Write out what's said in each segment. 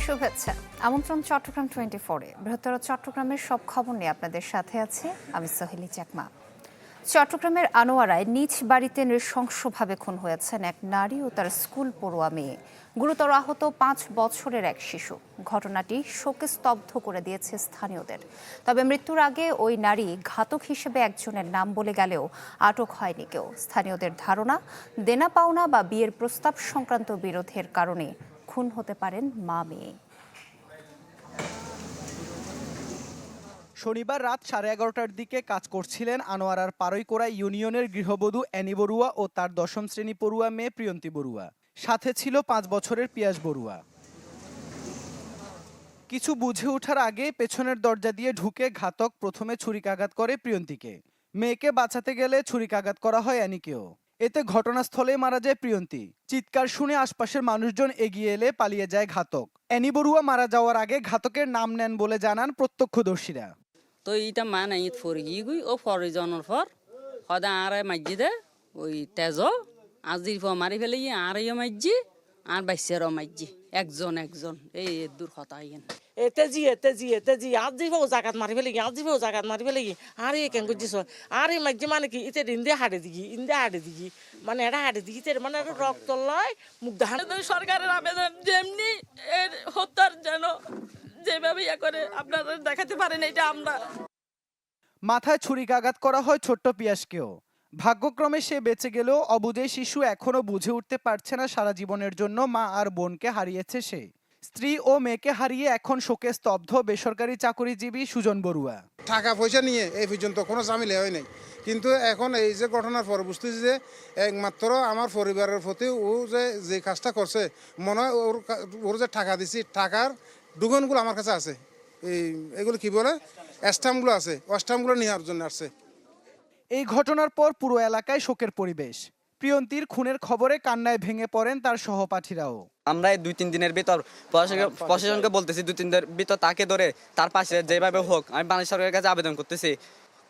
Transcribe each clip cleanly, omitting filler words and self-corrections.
শুভেচ্ছা। আমন্ত্রণ চট্টগ্রাম 24-এ। বৃহত্তর চট্টগ্রামের সব খবর নিয়ে আপনাদের সাথে আছে আমি সোহেলি চাকমা। চট্টগ্রামের আনোয়ারায় নিজ বাড়িতে নৃশংসভাবে খুন হয়েছেন এক নারী ও তার স্কুল পড়ুয়া মেয়ে। গুরুতর আহত 5 বছরের এক শিশু। ঘটনাটি শোকে স্তব্ধ করে দিয়েছে স্থানীয়দের। তবে মৃত্যুর আগে ওই নারী ঘাতক হিসেবে একজনের নাম বলে গেলেও আটক হয়নি কেউ। স্থানীয়দের ধারণা, দেনা পাওনা বা বিয়ের প্রস্তাব সংক্রান্ত বিরোধের কারণে খুন হতে পারেন মা মেয়ে। শনিবার রাত 11:30টার দিকে কাজ করছিলেন আনোয়ারার পারৈকোড়া ইউনিয়নের গৃহবধূ অ্যানি বড়ুয়া ও তার 10ম শ্রেণী পড়ুয়া মেয়ে প্রিয়ন্তী বড়ুয়া। সাথে ছিল 5 বছরের পিয়াস বড়ুয়া। কিছু বুঝে ওঠার আগে পেছনের দরজা দিয়ে ঢুকে ঘাতক প্রথমে ছুরিকাঘাত করে প্রিয়ন্তীকে। মেয়েকে বাঁচাতে গেলে ছুরিকাঘাত করা হয় অ্যানিকেও। এতে ঘটনাস্থলে মারা যায় প্রিয়ন্তী। চিৎকার শুনে আশপাশের মানুষজন এগিয়ে এলে পালিয়ে যায় ঘাতক। অ্যানি বড়ুয়া মারা যাওয়ার আগে ঘাতকের নাম নেন বলে জানান প্রত্যক্ষদর্শীরা। তো এটা মা নাই ফরি গই ও ফরি জনের পর সদা আরে মসজিদে ওই তেজ আজির পর মারি ফেলে আরইও মাইজি আর বাইশেরও মাইজি একজন এই দূর কথা আইন তেজি আজি ভাও জাগাত মারি ফেলে মারি ফেলে আর এই কেন করছিস আর এই মাঝে মানে কি ইতে ইন্দে হাড়ে দিগি মানে এটা হাড়ে দিগি মানে রক্ত লয় মুখ ধান সরকারের আবেদন যেমনি এর হত্যার যেন যেভাবে ইয়া করে আপনারা দেখাতে পারেন এটা আমরা। মাথায় ছুরিকাঘাত করা হয় ছোট্ট পিয়াসকেও। ভাগ্যক্রমে সে বেঁচে গেলেও অবুঝে শিশু এখনো বুঝে উঠতে পারছে না সারা জীবনের জন্য মা আর বোনকে হারিয়েছে সে। স্ত্রী ও মেয়েকে হারিয়ে এখন শোকে স্তব্ধ বেসরকারি চাকরিজীবী সুজন বড়ুয়া। টাকা পয়সা নিয়ে এই পর্যন্ত কোনো ঝামেলা হয় নাই, কিন্তু এখন এই যে ঘটনার পরে বুঝতেছি যে একমাত্র আমার পরিবারের প্রতি ও যে কাজটা করছে মনে হয় ওর যে টাকা দিছি টাকার ডুগনগুলো আমার কাছে আছে। এগুলো কি বলে স্ট্যাম্পগুলো আছে, স্ট্যাম্পগুলো নেওয়ার জন্য আসছে। এই ঘটনার পর পুরো এলাকায় শোকের পরিবেশ। প্রিয়ন্তীর খুনের খবরে কান্নায় ভেঙে পড়েন তার সহপাঠীরাও। আমরা 2-3 দিনের ভিতর প্রশাসনকে বলতেছি 2-3 দিনের ভিতর তাকে ধরে তার পাশে যেভাবে হোক আমি বাংলাদেশ সরকারের কাছে আবেদন করতেছি।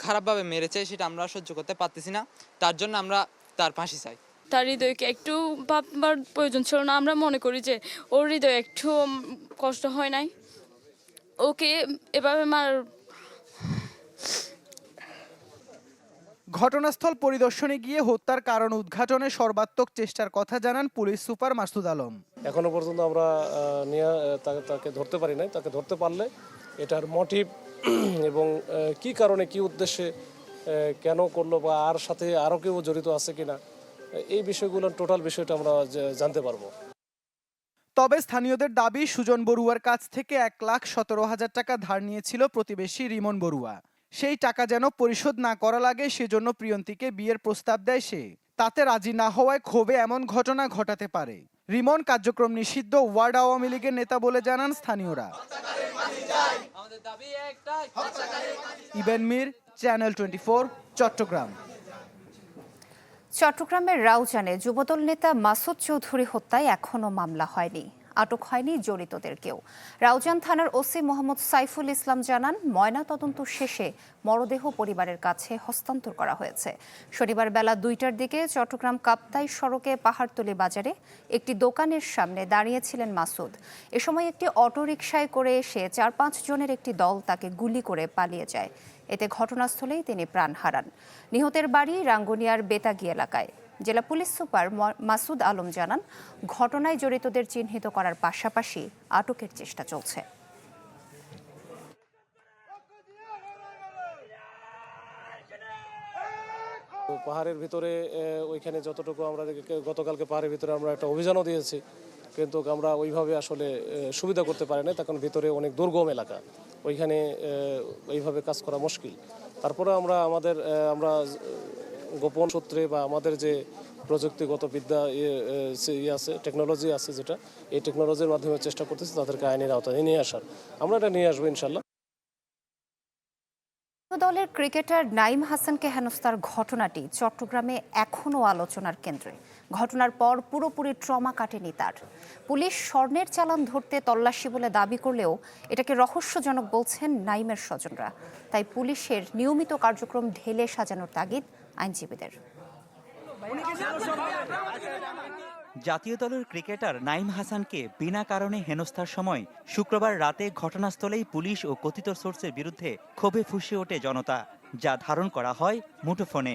খারাপভাবে মেরেছে সেটা আমরা সহ্য করতে পারতেছি না, তার জন্য আমরা তার ফাঁসি চাই। তার হৃদয়কে একটু ভাববার প্রয়োজন ছিল না? আমরা মনে করি যে ওর হৃদয় একটু কষ্ট হয় নাই, ওকে এভাবে ঘটনাস্থল পরিদর্শনে গিয়ে হত্যার কারণ উদ্ঘাটনে সর্বাত্মক চেষ্টার কথা জানান পুলিশ সুপার মাসুদ আলম। এখনো পর্যন্ত আমরা তাকে ধরতে পারি নাই। তাকে ধরতে পারলে এটার মোটিভ এবং কি কারণে কি উদ্দেশ্যে কেন করলো বা আর সাথে আরও কেউ জড়িত আছে কিনা এই বিষয়গুলো টোটাল বিষয়টা আমরা জানতে পারবো। তবে স্থানীয়দের দাবি সুজন বড়ুয়ার কাছ থেকে 1,17,000 টাকা ধার নিয়েছিল প্রতিবেশী রিমন বড়ুয়া। সেই টাকা যেন পরিশোধ না করা লাগে সেজন্য প্রিয়ন্তীকে বিয়ের প্রস্তাব দেয় সে। তাতে রাজি না হওয়ায় ক্ষোভে এমন ঘটনা ঘটাতে পারে। রিমন কার্যক্রম নিষিদ্ধ ওয়ার্ড আওয়ামী লীগের নেতা বলে জানান স্থানীয়রা। ইবেন মির, চ্যানেল 24, চট্টগ্রাম। চট্টগ্রামের রাউজানে যুবদল নেতা মাসুদ চৌধুরী হত্যায় এখনো মামলা হয়নি, আটক হয়নি জড়িতদের কেউ। রাউজান থানার ওসি মোহাম্মদ সাইফুল ইসলাম জানান, ময়না তদন্ত শেষে মরদেহ পরিবারের কাছে হস্তান্তর করা হয়েছে। শনিবার বেলা 2টার দিকে চট্টগ্রাম কাপ্তাই সড়কে পাহাড়তলী বাজারে একটি দোকানের সামনে দাঁড়িয়েছিলেন মাসুদ। এ সময় একটি অটোরিকশায় করে এসে 4-5 জনের একটি দল তাকে গুলি করে পালিয়ে যায়। এতে ঘটনাস্থলেই তিনি প্রাণ হারান। নিহতের বাড়ি রাঙ্গুনিয়ার বেতাগী এলাকায়। জেলা পুলিশ সুপার মাসুদ আলম জানান, ঘটনায় জড়িতদের চিহ্নিত করার পাশাপাশি আটকের চেষ্টা চলছে। পাহাড়ের ভিতরে ওইখানে যতটুকু আমরা গতকালকে পাহাড়ের ভিতরে আমরা একটা অভিযানও দিয়েছি, কিন্তু আমরা ওইভাবে আসলে সুবিধা করতে পারি না, তখন ভিতরে অনেক দুর্গম এলাকা, ওইখানে এইভাবে কাজ করা মুশকিল। তারপরে আমরা গোপন সূত্রে বা আমাদের যে প্রযুক্তিগত বিদ্যা আছে, টেকনোলজি আছে, যেটা এই টেকনোলজির মাধ্যমে চেষ্টা করতেছি তাদেরকে আইনের আওতায় নিয়ে আসার। আমরা এটা নিয়ে আসবো ইনশাল্লাহ। দলের ক্রিকেটার নাইম হাসানকে হেনস্থার ঘটনাটি চট্টগ্রামে এখনও আলোচনার কেন্দ্রে। ঘটনার পর পুরোপুরি ট্রমা কাটেনি তার। পুলিশ স্বর্ণের চালান ধরতে তল্লাশি বলে দাবি করলেও এটাকে রহস্যজনক বলছেন নাইমের স্বজনরা। তাই পুলিশের নিয়মিত কার্যক্রম ঢেলে সাজানোর তাগিদ আইনজীবীদের। জাতীয় দলের ক্রিকেটার নাইম হাসানকে বিনা কারণে হেনস্থার সময় শুক্রবার রাতে ঘটনাস্থলেই পুলিশ ও কথিত সোর্সের বিরুদ্ধে ক্ষোভে ফুঁসে ওঠে জনতা, যা ধারণ করা হয় মুঠোফোনে।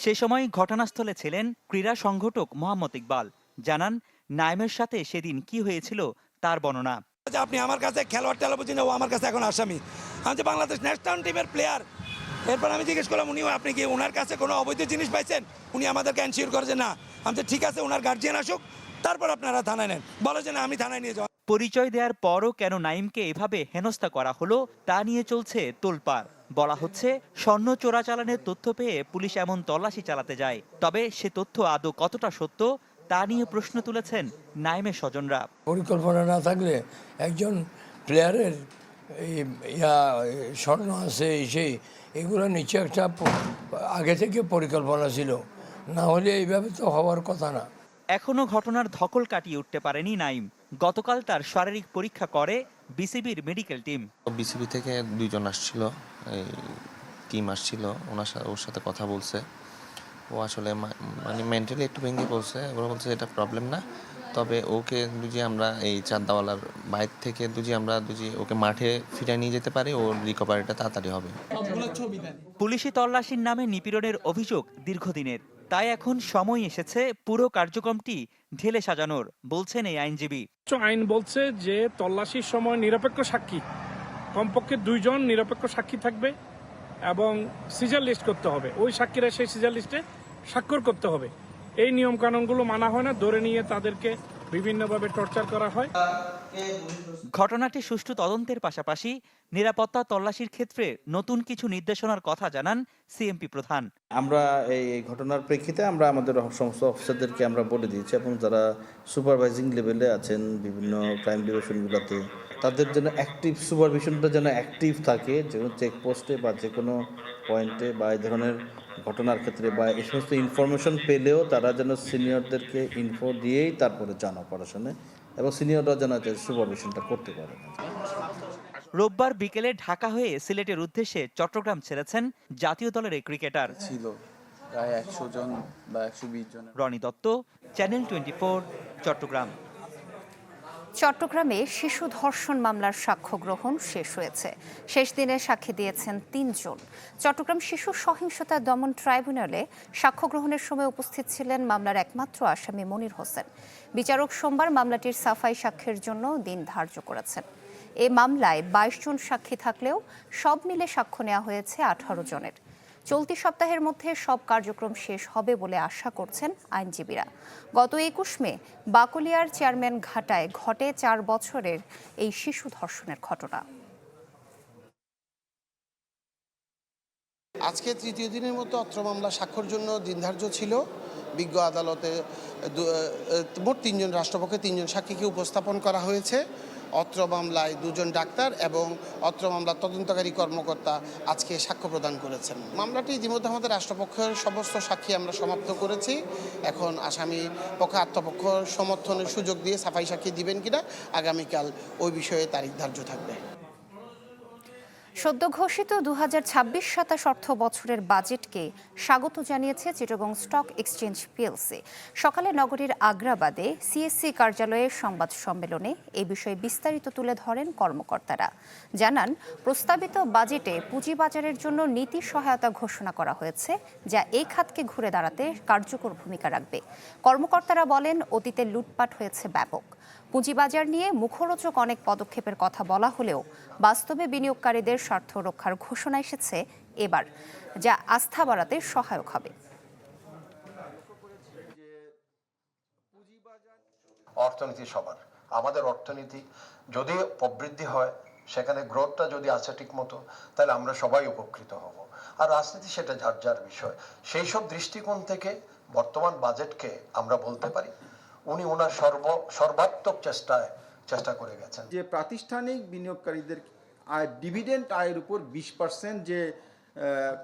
সে সময় ঘটনাস্থলে ছিলেন ক্রীড়া সংগঠক মোহাম্মদ ইকবাল। জানান, নাইমের সাথে সেদিন কি হয়েছিল তার বর্ণনা। আপনি আমার কাছে খেলোয়াড় টেলা বুঝি না, ও আমার কাছে এখন আসামি। আমি যে বাংলাদেশ ন্যাশনাল টিমের প্লেয়ার। এরপর আমি জিজ্ঞেস করলাম, উনি আপনি কি ওনার কাছে কোনো অবৈধ জিনিস পাইছেন? উনি আমাদেরকে এনশিওর করে যে না। আমি যে ঠিক আছে, ওনার গার্জিয়ান আসুক, তারপর আপনারা থানায় নেন। বলে যে না, আমি থানায় নিয়ে যাওয়া। পরিচয় দেওয়ার পরও কেন নাইমকে এভাবে হেনস্থা করা হলো তা নিয়ে চলছে তোলপাড়। বলা হচ্ছে, স্বর্ণ চোরাচালানের তথ্য পেয়ে পুলিশ এমন তল্লাশি চালাতে যায়। তবে সে তথ্য আদৌ কতটা সত্য তা নিয়ে প্রশ্ন তুলেছেন নাইমের স্বজনরা। পরিকল্পনা না থাকলে একজন প্লেয়ারের স্বর্ণ আছে সেই এগুলো নিচে একটা আগে থেকে পরিকল্পনা ছিল, না হলে এইভাবে তো হওয়ার কথা না। এখনো ঘটনার ধকল কাটিয়ে উঠতে পারেনি নাইম। গতকাল তার শারীরিক পরীক্ষা করে বিসিবির মেডিকেল টিম। বিসিবি থেকে 2 জন আসছিল, এই টিম আসছিল, ওর সাথে কথা বলছে। ও আসলে মানে মেন্টালি একটু ভেঙে পড়ছে। ওরা বলছে এটা প্রবলেম না, তবে ওকে দুজি আমরা এই চাঁদাওয়ালার বাইর থেকে আমরা ওকে মাঠে ফিরে নিয়ে যেতে পারি, ওর রিকভারিটা তাড়াতাড়ি হবে। পুলিশি তল্লাশির নামে নিপীড়নের অভিযোগ দীর্ঘদিনের, তাই এখন সময় এসেছে পুরো কার্যক্রমটি ঢেলে সাজানোর, বলছেন এই আইনজীবী। আইন বলছে যে তল্লাশির সময় নিরপেক্ষ সাক্ষী, কমপক্ষে 2 জন নিরপেক্ষ সাক্ষী থাকবে এবং সিজার লিস্ট করতে হবে। ওই সাক্ষীরা সেই সিজার লিস্টে স্বাক্ষর করতে হবে। এই নিয়ম কানুনগুলো মানা হয় না, ধরে নিয়ে তাদেরকে বিভিন্নভাবে টর্চার করা হয়। ঘটনাটি সুষ্ঠু তদন্তের পাশাপাশি নিরাপত্তা তল্লাশির ক্ষেত্রে নতুন কিছু নির্দেশনার কথা জানান সিএমপি প্রধান। আমরা এই ঘটনার প্রেক্ষিতে আমরা আমাদের সমস্ত অফিসারদেরকে আমরা বলে দিয়েছি, এবং যারা সুপারভাইজিং লেভেলে আছেন বিভিন্ন ক্রাইম ডিভিশনগুলোতে, তাদের জন্য অ্যাক্টিভ সুপারভিশনটা যেন অ্যাক্টিভ থাকে, যে চেকপোস্টে বা যে কোনো পয়েন্টে বা এই ধরনের ঘটনার ক্ষেত্রে বা এই সমস্ত ইনফরমেশন পেলেও তারা যেন সিনিয়রদেরকে ইনফো দিয়েই তারপরে যান অপারেশনে, এবং সিনিয়ররা যেন সুপারভিশনটা করতে পারে। রোববার বিকেলে ঢাকা হয়ে সিলেটের উদ্দেশ্যে চট্টগ্রাম ছেড়েছেন জাতীয় দলের এই ক্রিকেটার। ছিল প্রায় 100 জন বা 120 জন। রনি দত্ত, চ্যানেল 24, চট্টগ্রাম। চট্টগ্রামে শিশু ধর্ষণ মামলার সাক্ষ্য গ্রহণ শেষ হয়েছে। শেষ দিনে সাক্ষী দিয়েছেন 3 জন। চট্টগ্রাম শিশু সহিংসতা দমন ট্রাইব্যুনালে সাক্ষ্য গ্রহণের সময় উপস্থিত ছিলেন মামলার একমাত্র আসামি মনির হোসেন। বিচারক সোমবার মামলাটির সাফাই সাক্ষ্যের জন্য দিন ধার্য করেছেন। এ মামলায় 22 জন সাক্ষী থাকলেও সব মিলে সাক্ষ্য নেওয়া হয়েছে 18 জনের। চলতি সপ্তাহের মধ্যে সব কার্যক্রম শেষ হবে বলে আশা করছেন আইনজীবীরা। গত 21 মে বাকলিয়ার চেয়ারম্যান ঘাটায় ঘটে 4 বছরের এই শিশু ধর্ষণের ঘটনা। আজকে 3য় দিনের মতো অত্র মামলা সাক্ষ্যর জন্য দিন ধার্য ছিল। বিজ্ঞ আদালতে মোট 3 জন, রাষ্ট্রপক্ষে 3 জন সাক্ষীকে উপস্থাপন করা হয়েছে। অত্র মামলায় 2 জন ডাক্তার এবং অত্র মামলার তদন্তকারী কর্মকর্তা আজকে সাক্ষ্য প্রদান করেছেন। মামলাটি ইতিমধ্যে আমাদের রাষ্ট্রপক্ষের সমস্ত সাক্ষী আমরা সমাপ্ত করেছি। এখন আসামি পক্ষ আত্মপক্ষ সমর্থনের সুযোগ দিয়ে সাফাই সাক্ষী দিবেন কিনা আগামীকাল ওই বিষয়ে তারিখ ধার্য থাকবে। সদ্য ঘোষিত 2026-27 অর্থ বছরের বাজেটকে স্বাগত জানিয়েছে চিটাগং স্টক এক্সচেঞ্জ পিএলসি। সকালে নগরীর আগ্রাবাদে সিএসসি কার্যালয়ের সংবাদ সম্মেলনে এই বিষয়ে বিস্তারিত তুলে ধরেন কর্মকর্তারা। জানান, প্রস্তাবিত বাজেটে পুঁজিবাজারের জন্য নীতি সহায়তা ঘোষণা করা হয়েছে, যা এই খাতকে ঘুরে দাঁড়াতে কার্যকর ভূমিকা রাখবে। কর্মকর্তারা বলেন, অতীতে লুটপাট হয়েছে ব্যাপক। পুঁজিবাজার নিয়ে মুখরোচক অনেক পদক্ষেপের কথা বলা হলেও বাস্তবে বিনিয়োগকারীদের স্বার্থ রক্ষার ঘোষণা এসেছে এবার, যা আস্থা বাড়াতে সহায়ক হবে। অর্থনীতি সবার, আমাদের অর্থনীতি যদি প্রবৃদ্ধি হয়, সেখানে গ্রোথটা যদি আছে ঠিক মতো, তাহলে আমরা সবাই উপকৃত হব। আর রাজনীতি সেটা যার যার বিষয়। সেই সব দৃষ্টিকোণ থেকে বর্তমান বাজেটকে আমরা বলতে পারি উনি ওনার সর্বাত্মক চেষ্টা করে গেছেন। যে প্রাতিষ্ঠানিক বিনিয়োগকারীদের আয়, ডিভিডেন্ড আয়ের উপর 20% যে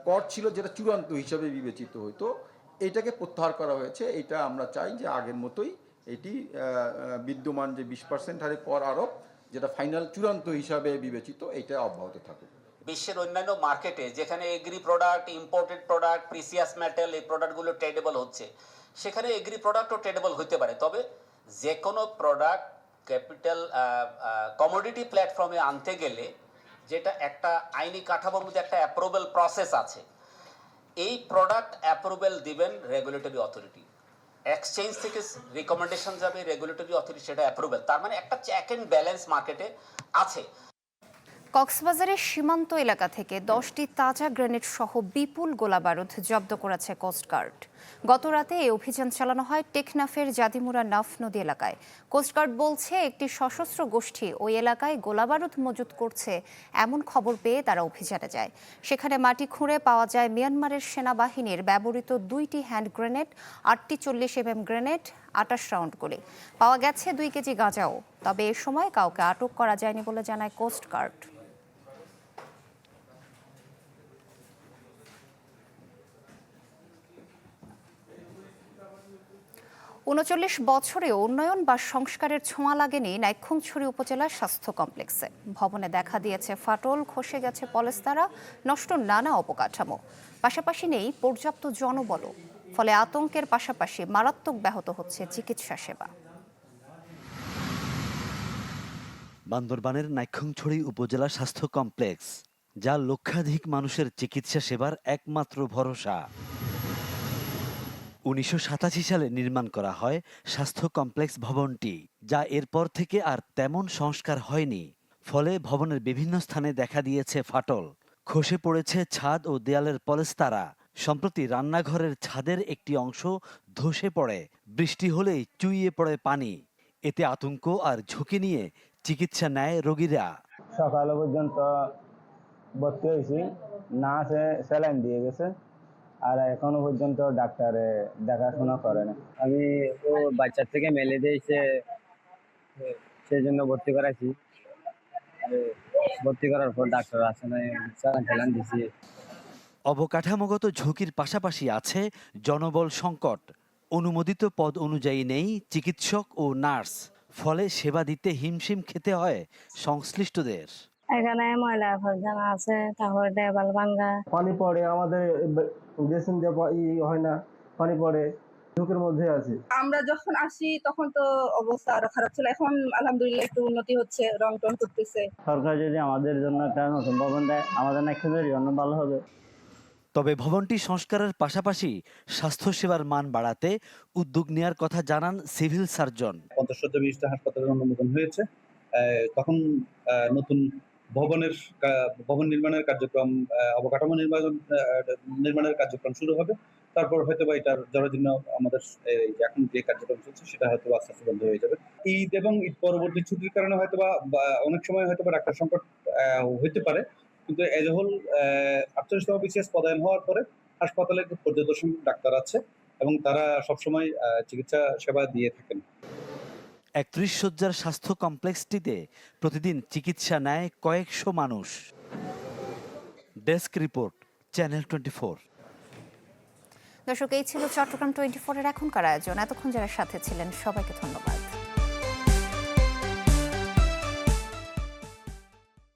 কর ছিল, যেটা চূড়ান্ত হিসাবে বিবেচিত হতো, এটাকে প্রত্যাহার করা হয়েছে। এটা আমরা চাই যে আগের মতোই এটি বিদ্যমান যে 20% হারে কর আরোপ, যেটা ফাইনাল চূড়ান্ত হিসাবে বিবেচিত, এটা অব্যাহত থাকুক। বিশ্বের অন্যান্য মার্কেটে যেখানে agri product, imported product, precious metal, এই প্রোডাক্টগুলো ট্রেডেবল হচ্ছে, সেখানে এগ্রি প্রোডাক্টও ট্রেডেবল হতে পারে। তবে যে কোনো প্রোডাক্ট ক্যাপিটাল কমোডিটি প্ল্যাটফর্মে আনতে গেলে যেটা একটা আইনি কাঠামোর মধ্যে একটা অ্যাপ্রুভাল প্রসেস আছে, এই প্রোডাক্ট অ্যাপ্রুভাল দিবেন রেগুলেটরি অথরিটি, এক্সচেঞ্জ থেকে রিকমেন্ডেশন যাবে রেগুলেটরি অথরিটি, সেটা অ্যাপ্রুভাল। তার মানে একটা চেক অ্যান্ড ব্যালেন্স মার্কেটে আছে। কক্সবাজারের সীমান্ত এলাকা থেকে 10টি তাজা গ্রেনেড সহ বিপুল গোলাবারুদ জব্দ করেছে কোস্টগার্ড। গত রাতে এই অভিযান চালানো হয় টেকনাফের জাদিমুরা নাফ নদী এলাকায়। কোস্টগার্ড বলছে একটি সশস্ত্র গোষ্ঠী ওই এলাকায় গোলাবারুদ মজুত করছে এমন খবর পেয়ে তারা অভিযানে যায়। সেখানে মাটি খুঁড়ে পাওয়া যায় মিয়ানমারের সেনাবাহিনীর ব্যবহৃত 2টি হ্যান্ড গ্রেনেড, 8টি 40mm গ্রেনেড, 28 রাউন্ড গুলি। পাওয়া গেছে 2 কেজি গাঁজাও। তবে এ সময় কাউকে আটক করা যায়নি বলে জানায় কোস্টগার্ড। ৩৯ বছরে উন্নয়ন বা সংস্কারের ছোঁয়া লাগেনি নাইক্ষ্যংছড়ি উপজেলার স্বাস্থ্য কমপ্লেক্সে। ভবনে দেখা দিয়েছে ফাটল, খসে গেছে পলেস্তারা, নষ্ট নানা অবকাঠামো। পাশাপাশি নেই পর্যাপ্ত জনবল। ফলে আতঙ্কের পাশাপাশি মারাত্মক ব্যাহত হচ্ছে চিকিৎসা সেবা। বান্দরবানের নাইক্ষ্যংছড়ি উপজেলা স্বাস্থ্য কমপ্লেক্স, যা লক্ষাধিক মানুষের চিকিৎসা সেবার একমাত্র ভরসা। 1987 সালে নির্মাণ করা হয় স্বাস্থ্য কমপ্লেক্স ভবনটি, যা এরপর থেকে আর তেমন সংস্কার হয়নি। ফলে ভবনের বিভিন্ন স্থানে দেখা দিয়েছে ফাটল, খসে পড়েছে ছাদ ও দেয়ালের পলেস্তারা। সম্প্রতি রান্নাঘরের ছাদের একটি অংশ ধসে পড়ে, বৃষ্টি হলেই চুইয়ে পড়ে পানি। এতে আতঙ্ক আর ঝুঁকি নিয়ে চিকিৎসা নেয় রোগীরা। সকাল পর্যন্ত ভর্তি হয়েছি, না আছে স্যালাইন দিয়ে গেছে, আর এখনো পর্যন্ত ডাক্তারে দেখাশোনা করে না। আমি ও বাচ্চার থেকে মেলে দিয়েছে, সেই জন্য ভর্তি করাইছি। ভর্তি করার পর ডাক্তার আসে না, স্যালাইন দিয়েছি। অবকাঠামোগত ঝুঁকির পাশাপাশি আছে জনবল সংকট। অনুমোদিত পদ অনুযায়ী নেই চিকিৎসক ও নার্স। ফলে সেবা দিতে হিমশিম খেতে হয় সংশ্লিষ্টদের। এখানে ময়লা আবর্জনা আছে, তারপরে দেওয়াল ভাঙা, পানি পড়ে, আমাদের ড্রেসিং হয় না, পানি পড়ে, ঝুঁকির মধ্যে আছে। আমরা যখন আসি তখন তো অবস্থা আরো খারাপ ছিল, এখন আলহামদুলিল্লাহ একটু উন্নতি হচ্ছে, রং টং করতেছে। সরকার যদি আমাদের জন্য একটা নতুন ভবন দেয়, আমাদের নাইক্ষ্যংছড়ির জন্য ভালো হবে। তবে ভবনটি সংস্কারের পাশাপাশি স্বাস্থ্যসেবার মান বাড়াতে উদ্যোগ নেওয়ার কথা জানান সিভিল সার্জন। 50 শয্যা বিশিষ্ট হাসপাতালের অনুমোদন হয়েছে, তখন নতুন ভবন নির্মাণের কার্যক্রম, অবকাঠামো নির্মাণের কার্যক্রম শুরু হবে। তারপর হয়তো বা এটার জরাজীর্ণ আমাদের এখন যে কার্যক্রম চলছে সেটা হয়তো আস্তে আস্তে বন্ধ হয়ে যাবে। ঈদ এবং ঈদ পরবর্তী ছুটির কারণে হয়তো বা অনেক সময় হয়তো বা ডাক্তার সংকট হতে পারে, কিন্তু এজ এ হোল 48তম বিসিএস পদায়ন হওয়ার পরে হাসপাতালে পর্যাপ্ত সংখ্যক ডাক্তার আছে এবং তারা সবসময় চিকিৎসা সেবা দিয়ে থাকেন। 31 শয্যার স্বাস্থ্য কমপ্লেক্সটিতে প্রতিদিন চিকিৎসা নেয় কয়েকশো মানুষ। Desk report, channel 24। দর্শক, এই ছিল চট্টগ্রাম 24-এর এখনকার আয়োজন। এতক্ষণ যারা সাথে ছিলেন সবাইকে ধন্যবাদ।